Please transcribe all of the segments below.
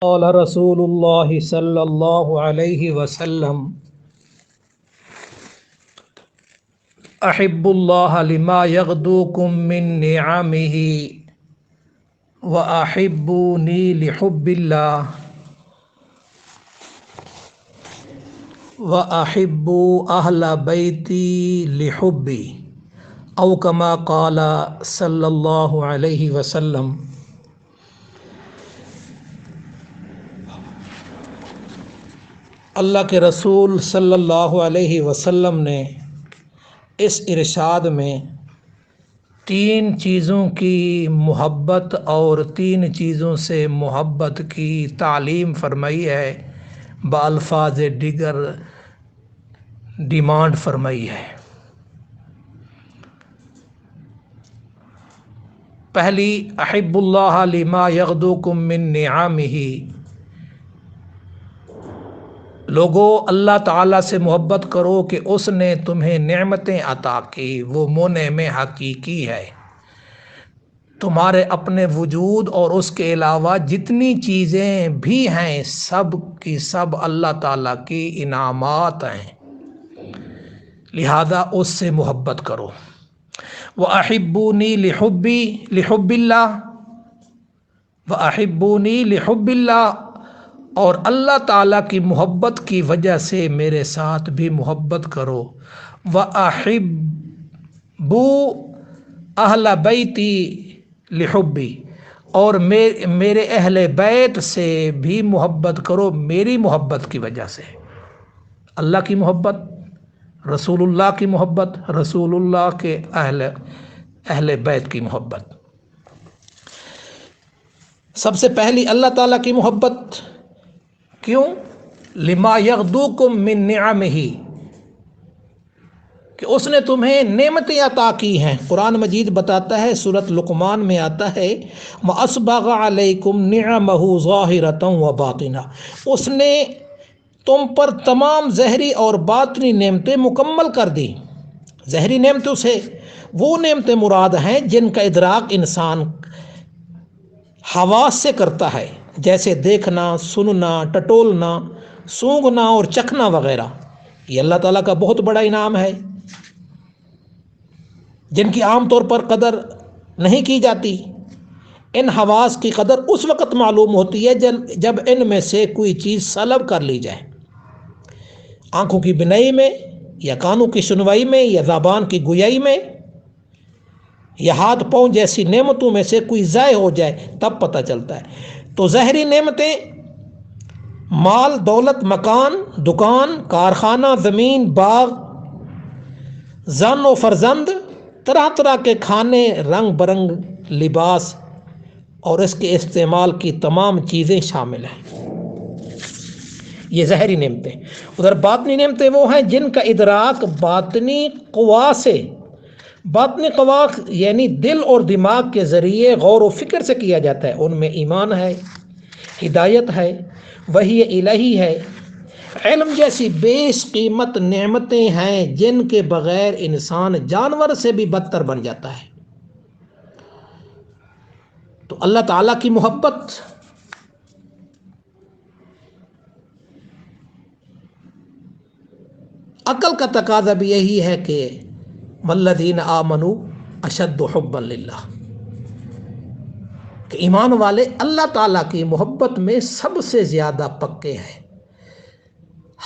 قال رسول الله صلى الله عليه وسلم احب الله لما يغدوكم من نعمه واحبوني لحب الله واحبوا اهل بيتي لحبي او كما قال صلی اللہ علیہ وسلم۔ اللہ کے رسول صلی اللہ علیہ وسلم نے اس ارشاد میں 3 چیزوں کی محبت اور 3 چیزوں سے محبت کی تعلیم فرمائی ہے، بالفاظ دیگر ڈیمانڈ فرمائی ہے۔ پہلی، احب اللہ لما یغدوکم من نعمہ، لوگو اللہ تعالیٰ سے محبت کرو کہ اس نے تمہیں نعمتیں عطا کی، وہ منعم حقیقی ہے۔ تمہارے اپنے وجود اور اس کے علاوہ جتنی چیزیں بھی ہیں سب کی سب اللہ تعالیٰ کی انعامات ہیں، لہذا اس سے محبت کرو۔ وَأَحِبُّونِي لِحُبِّ اللَّهِ وَأَحِبُّونِي لِحُبِّ اللَّهِ، اور اللہ تعالیٰ کی محبت کی وجہ سے میرے ساتھ بھی محبت کرو۔ وَأَحِبُّوا أَهْلَ بَيْتِي لِحُبِّي، اور میرے اہل بیت سے بھی محبت کرو میری محبت کی وجہ سے۔ اللہ کی محبت، رسول اللہ کی محبت، رسول اللہ کے اہل بیت کی محبت۔ سب سے پہلی اللہ تعالیٰ کی محبت، کیوں؟ لما یغدوکم من نعمہ، کہ اس نے تمہیں نعمتیں عطا کی ہیں۔ قرآن مجید بتاتا ہے، سورۃ لقمان میں آتا ہے، وَأَسْبَغَ عَلَيْكُمْ نِعَمَهُ ظَاهِرَةً وَبَاطِنَةً، اس نے تم پر تمام ظاہری اور باطنی نعمتیں مکمل کر دی۔ ظاہری نعمتوں سے وہ نعمتیں مراد ہیں جن کا ادراک انسان حواس سے کرتا ہے، جیسے دیکھنا، سننا، ٹٹولنا، سونگھنا اور چکھنا وغیرہ۔ یہ اللہ تعالیٰ کا بہت بڑا انعام ہے، جن کی عام طور پر قدر نہیں کی جاتی۔ ان حواس کی قدر اس وقت معلوم ہوتی ہے جب ان میں سے کوئی چیز سلب کر لی جائے۔ آنکھوں کی بینائی میں، یا کانوں کی سنوائی میں، یا زبان کی گویائی میں، یا ہاتھ پاؤں جیسی نعمتوں میں سے کوئی ضائع ہو جائے تب پتہ چلتا ہے۔ تو ظاہری نعمتیں، مال، دولت، مکان، دکان، کارخانہ، زمین، باغ، زن و فرزند، طرح طرح کے کھانے، رنگ برنگ لباس اور اس کے استعمال کی تمام چیزیں شامل ہیں۔ یہ ظاہری نعمتیں۔ ادھر باطنی نعمتیں وہ ہیں جن کا ادراک باطنی قوا سے، باطنی قوا یعنی دل اور دماغ کے ذریعے غور و فکر سے کیا جاتا ہے۔ ان میں ایمان ہے، ہدایت ہے، وحی الہی ہے، علم جیسی بیش قیمت نعمتیں ہیں جن کے بغیر انسان جانور سے بھی بدتر بن جاتا ہے۔ تو اللہ تعالیٰ کی محبت، عقل کا تقاضا بھی یہی ہے کہ والذین آمنوا اشد حبا للہ، کہ ایمان والے اللہ تعالیٰ کی محبت میں سب سے زیادہ پکے ہیں۔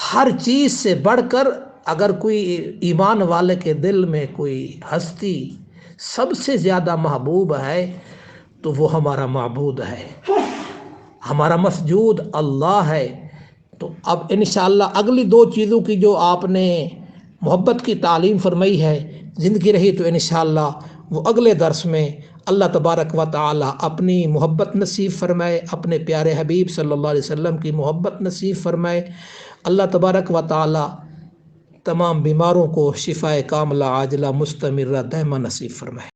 ہر چیز سے بڑھ کر اگر کوئی ایمان والے کے دل میں کوئی ہستی سب سے زیادہ محبوب ہے تو وہ ہمارا معبود ہے، ہمارا مسجود اللہ ہے۔ تو اب انشاءاللہ اگلی 2 چیزوں کی جو آپ نے محبت کی تعلیم فرمائی ہے، زندگی رہی تو انشاءاللہ وہ اگلے درس میں اللہ تبارک و تعالی اپنی محبت نصیب فرمائے، اپنے پیارے حبیب صلی اللہ علیہ وسلم کی محبت نصیب فرمائے۔ اللہ تبارک و تعالی تمام بیماروں کو شفائے کاملہ عاجلہ مستمرہ دائمہ نصیب فرمائے۔